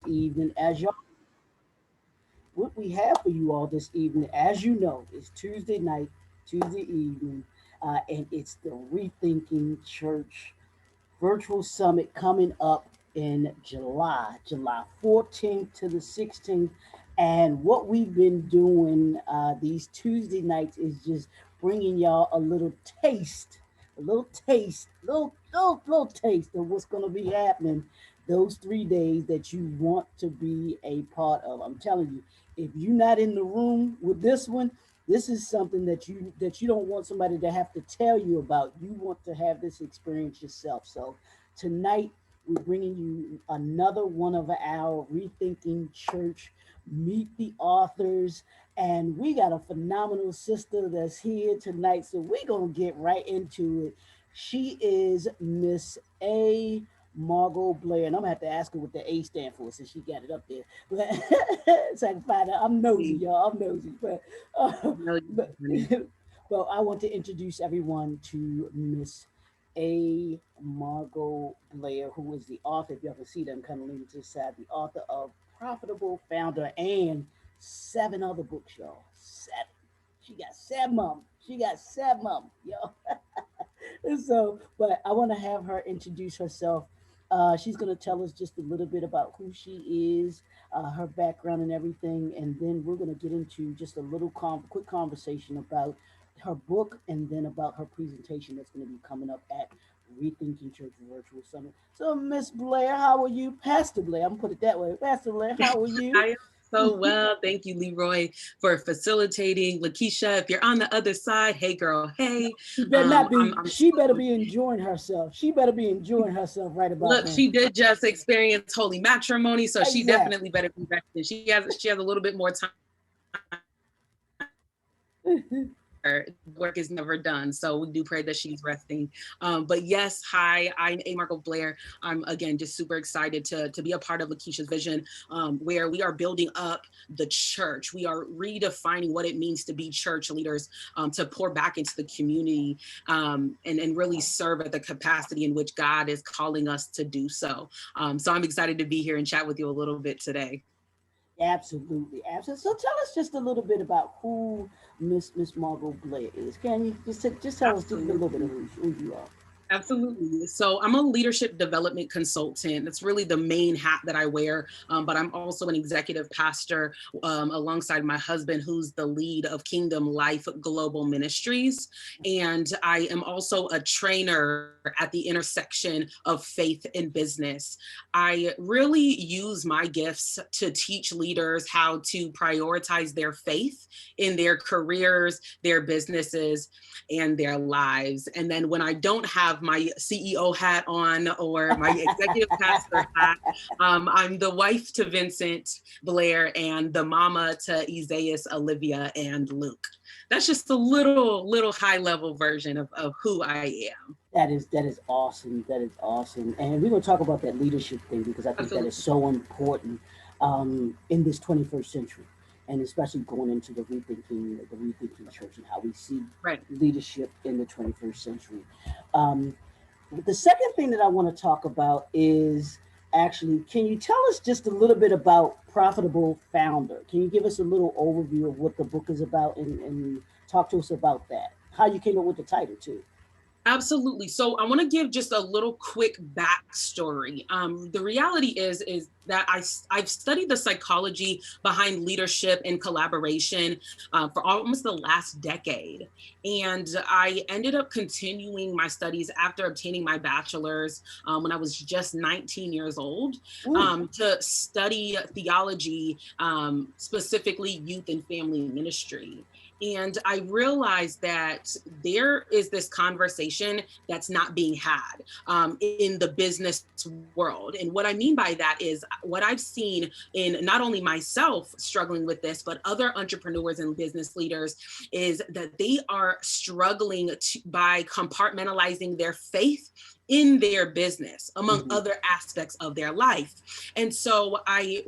evening. What we have for you all this evening, as you know, is Tuesday night, Tuesday evening, and it's the Rethinking Church Virtual Summit coming up in July 14th to the 16th. And what we've been doing these Tuesday nights is just bringing y'all a little taste of what's going to be happening those 3 days that you want to be a part of. I'm telling you, if you're not in the room with this one, this is something that you don't want somebody to have to tell you about. You want to have this experience yourself. So tonight we're bringing you another one of our Rethinking Church Meet the Authors, and we got a phenomenal sister that's here tonight. So we're gonna get right into it. She is Miss A. Margot Blair, and I'm gonna have to ask her what the A stand for since she got it up there. But so I can find out. I'm nosy, y'all. I'm nosy, No, but honey. but I want to introduce everyone to Miss A. Margot Blair, who is the author. If y'all can see them, kind of leaning to the side, the author of Profitable Founder and seven other books, y'all. Seven. She got seven of them. She got seven of them, y'all. So, but I want to have her introduce herself. She's going to tell us just a little bit about who she is, her background, and everything, and then we're going to get into just a little quick conversation about her book, and then about her presentation that's going to be coming up at Rethinking Church Virtual Summit. So, Miss Blair, how are you, Pastor Blair? I'm gonna put it that way. Pastor Blair, how are you? I am so well. Thank you, Leroy, for facilitating. Lakeisha, if you're on the other side, hey girl, hey. She better not be. I'm She better so, be enjoying herself. She better be enjoying herself right about look, now. she did just experience holy matrimony, so she Exactly. definitely better be rested. She has a little bit more time her. Work is never done. So we do pray that she's resting. But yes, hi, I'm A. Margot Blair. I'm again just super excited to be a part of Lakeisha's vision, where we are building up the church. We are redefining what it means to be church leaders, to pour back into the community, and really serve at the capacity in which God is calling us to do so. So I'm excited to be here and chat with you a little bit today. Absolutely, absolutely. So tell us just a little bit about who Miss Margot Blair is. Can you just tell us just a little bit of Absolutely. who you are? Absolutely. So I'm a leadership development consultant. That's really the main hat that I wear. But I'm also an executive pastor, alongside my husband, who's the lead of Kingdom Life Global Ministries. And I am also a trainer at the intersection of faith and business. I really use my gifts to teach leaders how to prioritize their faith in their careers, their businesses, and their lives. And then when I don't have my CEO hat on or my executive pastor hat, I'm the wife to Vincent Blair and the mama to Isaias, Olivia, and Luke. That's just a little high level version of who I am. That is awesome. That is awesome. And we're gonna talk about that leadership thing because I think that is Absolutely. so important in this 21st century, and especially going into the rethinking church and how we see Right. leadership in the 21st century. Um, the second thing that I want to talk about is actually, can you tell us just a little bit about Profitable Founder? Can you give us a little overview of what the book is about, and talk to us about that? How you came up with the title too? Absolutely. So I want to give just a little quick backstory. The reality is that I've studied the psychology behind leadership and collaboration for almost the last decade, and I ended up continuing my studies after obtaining my bachelor's when I was just 19 years old, Mm. to study theology, specifically youth and family ministry. And I realized that there is this conversation that's not being had in the business world. And what I mean by that is what I've seen in not only myself struggling with this, but other entrepreneurs and business leaders is that they are struggling by compartmentalizing their faith in their business, among Mm-hmm. other aspects of their life. And so I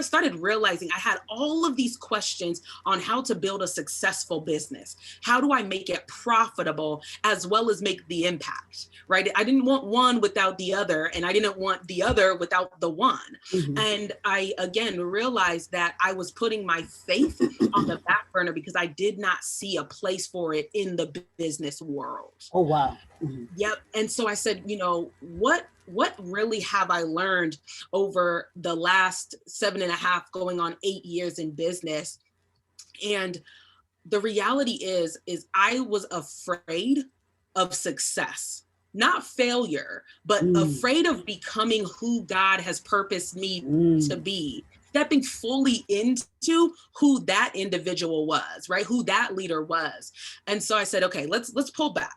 started realizing I had all of these questions on how to build a successful business. How do I make it profitable as well as make the impact, right? I didn't want one without the other, and I didn't want the other without the one. Mm-hmm. And I, again, realized that I was putting my faith on the back burner because I did not see a place for it in the business world. Oh, wow. Mm-hmm. Yep. And so I said, what really have I learned over the last 7.5 going on 8 years in business? And the reality is I was afraid of success, not failure, but Mm. afraid of becoming who God has purposed me to Mm. be, stepping fully into who that individual was, right? Who that leader was. And so I said, okay, let's pull back.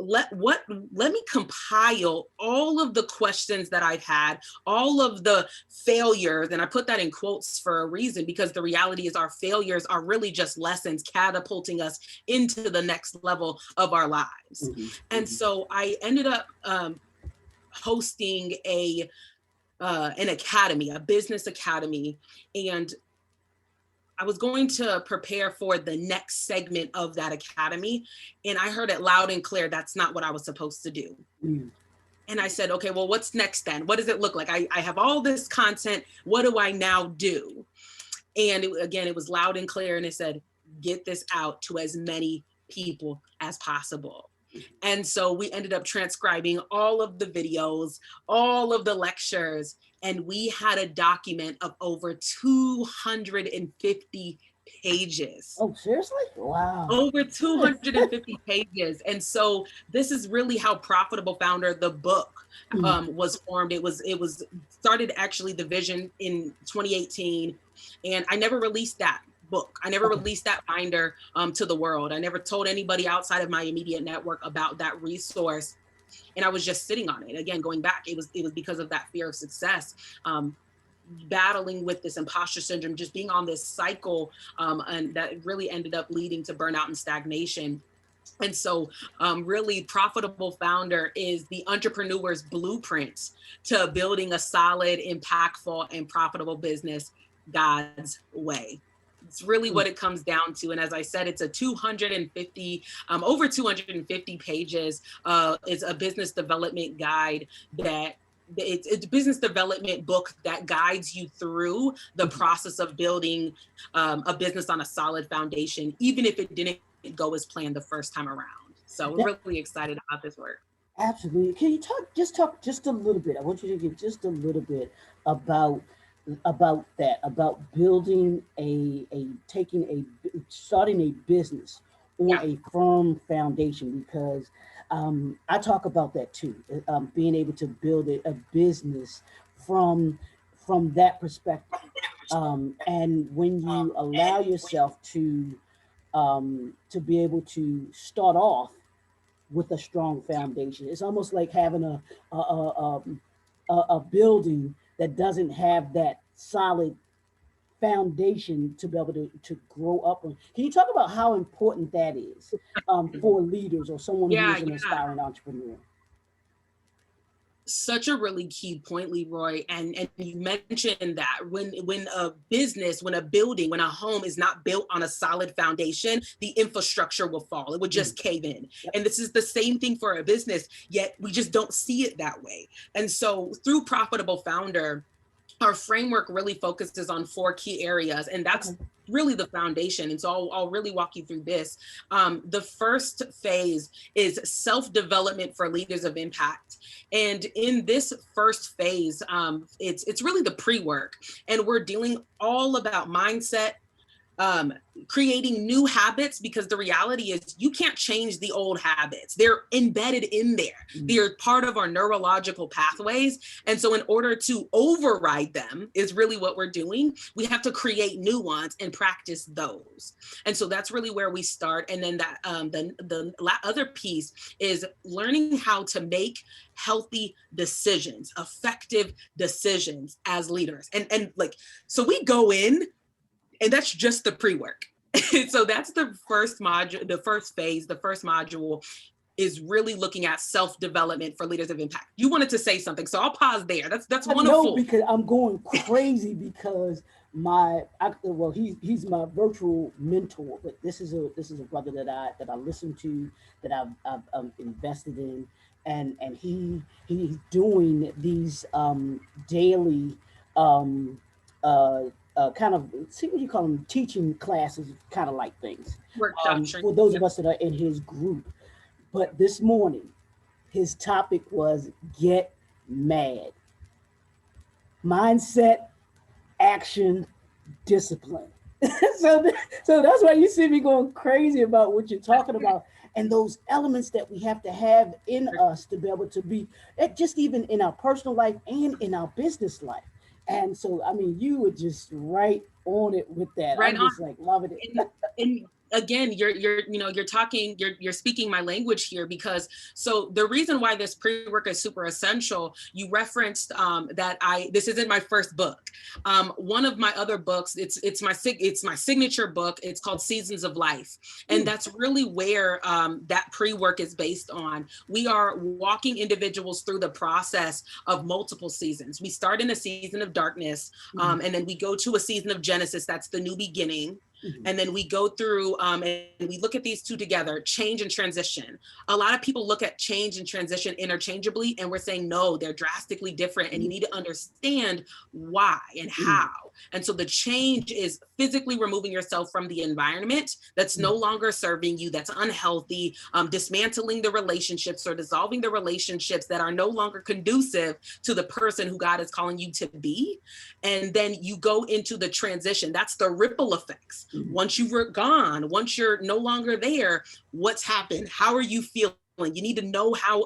Let me compile all of the questions that I've had, all of the failures, and I put that in quotes for a reason, because the reality is our failures are really just lessons catapulting us into the next level of our lives. Mm-hmm. And so I ended up hosting an academy, a business academy, and I was going to prepare for the next segment of that academy. And I heard it loud and clear, that's not what I was supposed to do. Mm. And I said, okay, well, what's next then? What does it look like? I have all this content. What do I now do? And it was loud and clear. And it said, get this out to as many people as possible. And so we ended up transcribing all of the videos, all of the lectures, and we had a document of over 250 pages. Oh, seriously? Wow. Over 250 pages. And so this is really how Profitable Founder, the book, was formed. It was started actually the vision in 2018, and I never released that book. I never released that binder to the world. I never told anybody outside of my immediate network about that resource. And I was just sitting on it. Again, going back, it was because of that fear of success. Battling with this imposter syndrome, just being on this cycle, and that really ended up leading to burnout and stagnation. And so really Profitable Founder is the entrepreneur's blueprint to building a solid, impactful, and profitable business God's way. It's really what it comes down to. And as I said, it's a 250, over 250 pages. It's a business development guide that it's a business development book that guides you through the process of building a business on a solid foundation, even if it didn't go as planned the first time around. So we're really excited about this work. Absolutely. Can you talk just a little bit? I want you to give just a little bit about about building starting a business on a firm foundation, because I talk about that too. Being able to build a business from that perspective, and when you allow yourself to be able to start off with a strong foundation, it's almost like having a building that doesn't have that solid foundation to be able to grow up on. Can you talk about how important that is for leaders or someone who is an aspiring entrepreneur? Such a really key point, Leroy. And you mentioned that when a business, when a building, when a home is not built on a solid foundation, the infrastructure will fall. It would just cave in. Yep. And this is the same thing for a business, yet we just don't see it that way. And so through Profitable Founder, our framework really focuses on 4 key areas, and that's really the foundation. And so I'll really walk you through this. The first phase is self-development for leaders of impact. And in this first phase, it's really the pre-work, and we're dealing all about mindset, creating new habits, because the reality is you can't change the old habits. They're embedded in there. They're part of our neurological pathways. And so in order to override them is really what we're doing. We have to create new ones and practice those. And so that's really where we start. And then that the other piece is learning how to make healthy decisions, effective decisions as leaders. And like, so we go in, and that's just the pre-work. So that's the first module, the first phase, the first module. is really looking at self-development for leaders of impact. You wanted to say something, so I'll pause there. That's I one of know, four. because I'm going crazy because he's my virtual mentor, but this is a brother that I listen to, that I've invested in, and he's doing these daily um, uh, kind of, see what you call them, teaching classes, kind of like things, Workshop for training. those of Yep. us that are in his group. But this morning, his topic was get mad, mindset, action, discipline. so, so that's why you see me going crazy about what you're talking about, and those elements that we have to have in us to be able to be, just even in our personal life and in our business life. And so, I mean, you were just right on it with that. Right I'm on. just like loving it. And again, you're talking, you're speaking my language here, because so the reason why this pre-work is super essential, you referenced that this isn't my first book. One of my other books, it's my signature book. It's called Seasons of Life, and that's really where that pre-work is based on. We are walking individuals through the process of multiple seasons. We start in a season of darkness, and then we go to a season of Genesis. That's the new beginning. Mhm. And then we go through and we look at these two together, change and transition. A lot of people look at change and transition interchangeably, and we're saying, no, they're drastically different. And you need to understand why and how. And so the change is physically removing yourself from the environment that's no longer serving you, that's unhealthy, dismantling the relationships or dissolving the relationships that are no longer conducive to the person who God is calling you to be. And then you go into the transition. That's the ripple effects. Once you've gone, once you're no longer there, what's happened? How are you feeling? You need to know how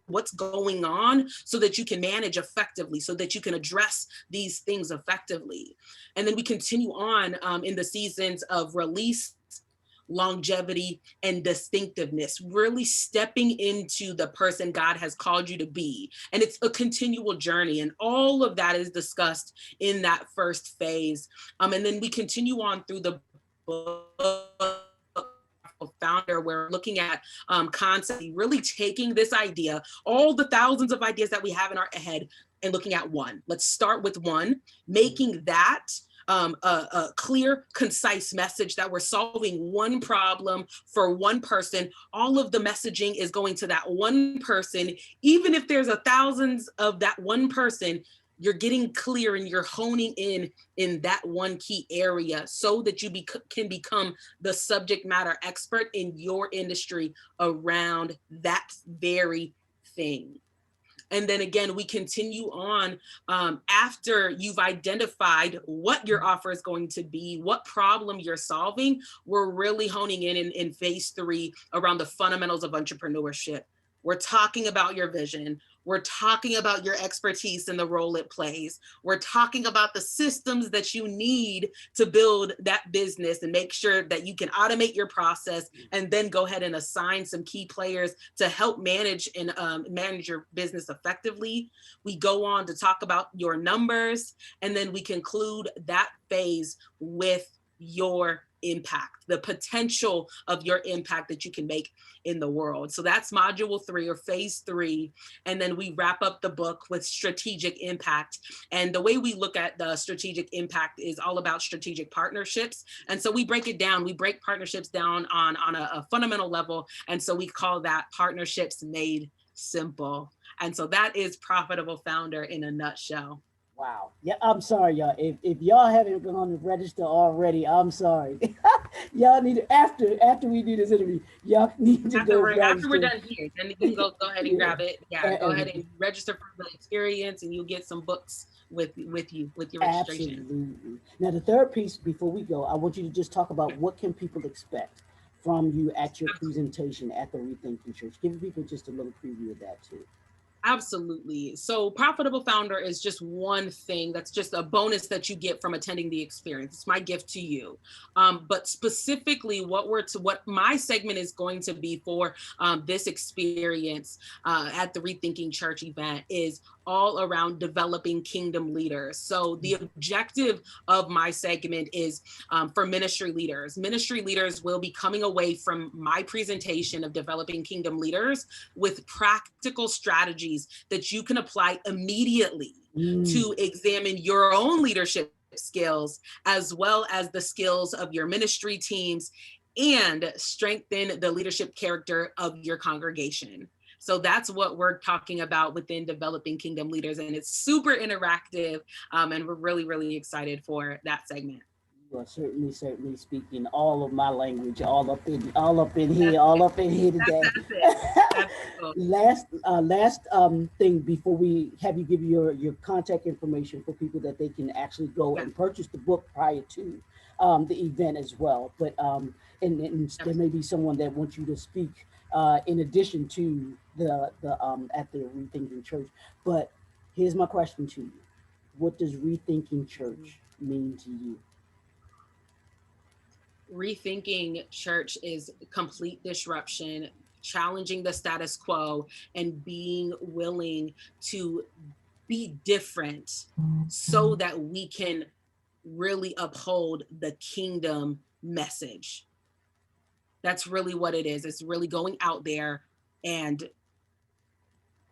what's going on so that you can manage effectively, so that you can address these things effectively. And then we continue on in the seasons of release, longevity, and distinctiveness, really stepping into the person God has called you to be. And it's a continual journey. And all of that is discussed in that first phase. And then we continue on through the book founder, where we're looking at constantly really taking this idea, all the thousands of ideas that we have in our head, and looking at one. Let's start with one, making that a clear, concise message that we're solving one problem for one person. All of the messaging is going to that one person. Even if there's thousands of that one person, you're getting clear and you're honing in that one key area so that you can become the subject matter expert in your industry around that very thing. And then again, we continue on after you've identified what your offer is going to be, what problem you're solving. We're really honing in phase 3 around the fundamentals of entrepreneurship. We're talking about your vision. We're talking about your expertise and the role it plays. We're talking about the systems that you need to build that business and make sure that you can automate your process, and then go ahead and assign some key players to help manage and manage your business effectively. We go on to talk about your numbers, and then we conclude that phase with your impact, the potential of your impact that you can make in the world. So that's module 3 or phase 3. And then we wrap up the book with strategic impact. And the way we look at the strategic impact is all about strategic partnerships. And so we break it down. We break partnerships down on a fundamental level. And so we call that partnerships made simple. And so that is Profitable Founder in a nutshell. Wow. Yeah, I'm sorry, y'all. If y'all haven't gone to register already, I'm sorry. Y'all need to, after we do this interview, y'all need to go After we're register. done here, then you can go ahead and Yeah. grab it. Yeah, go ahead and register for the experience, and you'll get some books with your registration. Absolutely. Now, the third piece before we go, I want you to just talk about what can people expect from you at your presentation at the Rethinking Church. Give people just a little preview of that too. Absolutely. So Profitable Founder is just one thing. That's just a bonus that you get from attending the experience. It's my gift to you. But specifically what my segment is going to be for this experience at the Rethinking Church event is all around developing kingdom leaders. So the objective of my segment is for ministry leaders. Ministry leaders will be coming away from my presentation of developing kingdom leaders with practical strategies that you can apply immediately to examine your own leadership skills, as well as the skills of your ministry teams, and strengthen the leadership character of your congregation. So that's what we're talking about within developing kingdom leaders. And it's super interactive. And we're really, really excited for that segment. You are certainly speaking all of my language, all up in here today. That's it. That's cool. last thing before we have you give your contact information for people that they can actually go and purchase the book prior to the event as well. But and there may be someone that wants you to speak in addition to the at the Rethinking Church. But here's my question to you: what does Rethinking Church mean to you? Rethinking Church is complete disruption, challenging the status quo, and being willing to be different so that we can really uphold the kingdom message. That's really what it is. It's really going out there and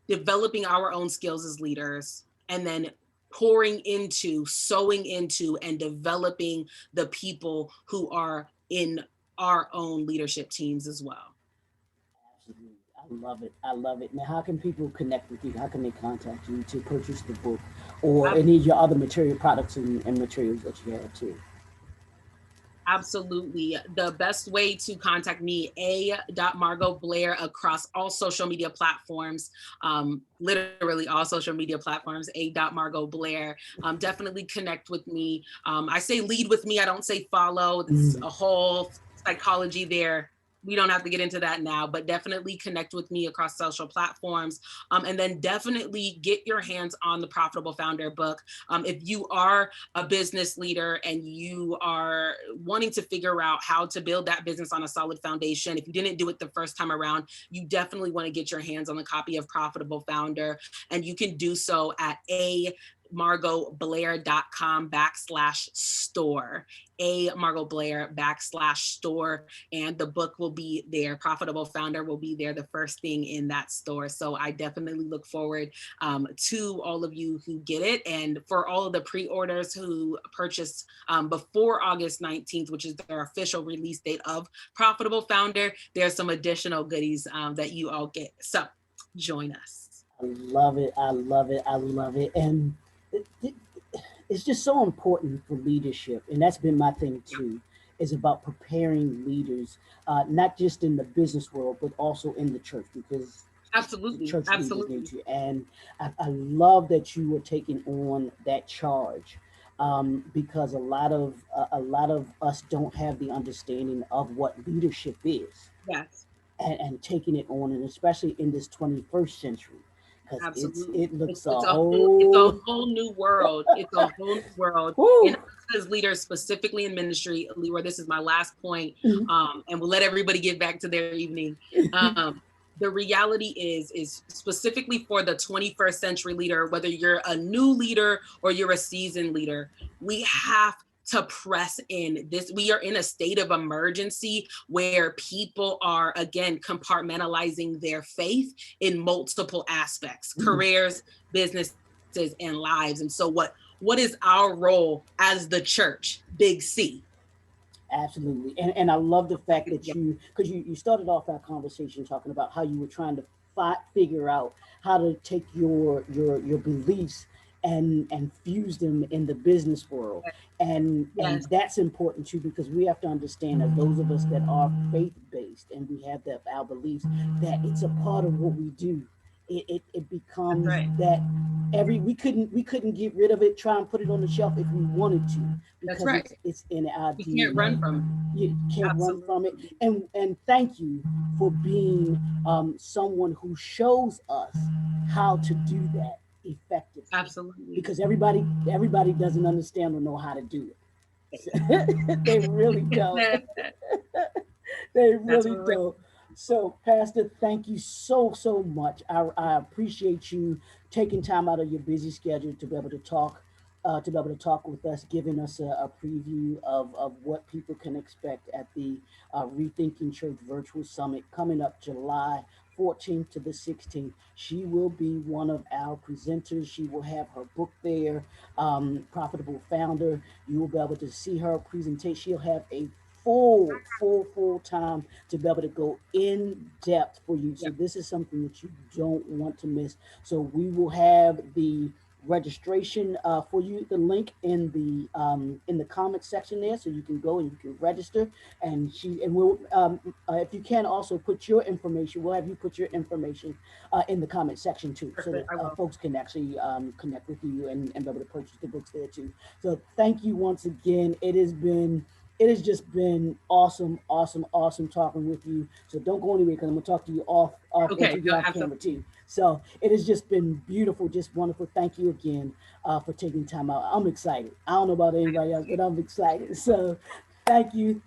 developing our own skills as leaders, and then pouring into, sowing into, and developing the people who are in our own leadership teams as well. Absolutely. I love it. I love it. Now, how can people connect with you? How can they contact you to purchase the book or any of your other material products and materials that you have too? Absolutely. The best way to contact me, Margot Blair, across all social media platforms, literally all social media platforms, Margot Blair. Definitely connect with me. I say lead with me. I don't say follow. There's a whole psychology there. We don't have to get into that now, but definitely connect with me across social platforms. And then definitely get your hands on the Profitable Founder book. If you are a business leader and you are wanting to figure out how to build that business on a solid foundation, if you didn't do it the first time around, you definitely want to get your hands on the copy of Profitable Founder. And you can do so at margotblair.com/store, margotblair.com/store, and the book will be there. Profitable Founder will be there, the first thing in that store. So I definitely look forward to all of you who get it. And for all of the pre-orders who purchased before August 19th, which is their official release date of Profitable Founder, there's some additional goodies that you all get. So join us. I love it. I love it. I love it. And it's just so important for leadership. And that's been my thing too, is about preparing leaders, not just in the business world, but also in the church, because absolutely, church absolutely leaders need to. And I love that you were taking on that charge, because a lot of us don't have the understanding of what leadership is. Yes. And taking it on, and especially in this 21st century, because Absolutely. it looks it's a whole new world. It's a whole new world. And as leaders, specifically in ministry, Leroy, this is my last point, and we'll let everybody get back to their evening. The reality is specifically for the 21st century leader, whether you're a new leader or you're a seasoned leader, we have to press in this. We are in a state of emergency where people are, again, compartmentalizing their faith in multiple aspects, careers, businesses, and lives. And so what is our role as the church, big C? Absolutely. And I love the fact that because you started off our conversation talking about how you were trying to figure out how to take your beliefs and fuse them in the business world. And that's important too, because we have to understand that those of us that are faith-based and we have our beliefs, that it's a part of what we do. It becomes that we couldn't get rid of it, try and put it on the shelf if we wanted to, because it's in our DNA. You can't run from it. You can't run from it. And thank you for being someone who shows us how to do that effectively. Absolutely. Because everybody doesn't understand or know how to do it. They really don't. They really don't. So, Pastor, thank you so much. I appreciate you taking time out of your busy schedule to be able to talk. To be able to talk with us, giving us a preview of what people can expect at the Rethinking Church Virtual Summit coming up July 14th to the 16th. She will be one of our presenters. She will have her book there, Profitable Founder. You will be able to see her presentation. She'll have a full time to be able to go in depth for you. So Yeah, this is something that you don't want to miss. So we will have the registration for you, the link in the comment section there, so you can go and you can register. And we'll if you can also put your information, we'll have you put your information in the comment section too, so perfect. that I will. folks can actually connect with you and be able to purchase the books there too. So thank you once again. It has just been awesome talking with you. So don't go anywhere because I'm gonna talk to you off Okay, once we get no, off camera absolutely. too. So it has just been beautiful, just wonderful. Thank you again for taking time out. I'm excited. I don't know about anybody else, but I'm excited. So thank you.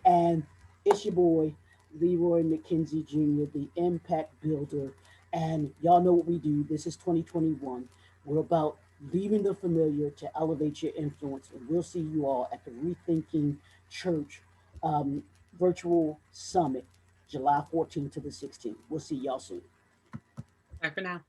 And it's your boy, Leroy McKenzie Jr., the Impact Builder. And y'all know what we do. This is 2021. We're about leaving the familiar to elevate your influence. And we'll see you all at the Rethinking Church um, Virtual Summit, July 14th to the 16th. We'll see y'all soon. Bye for now.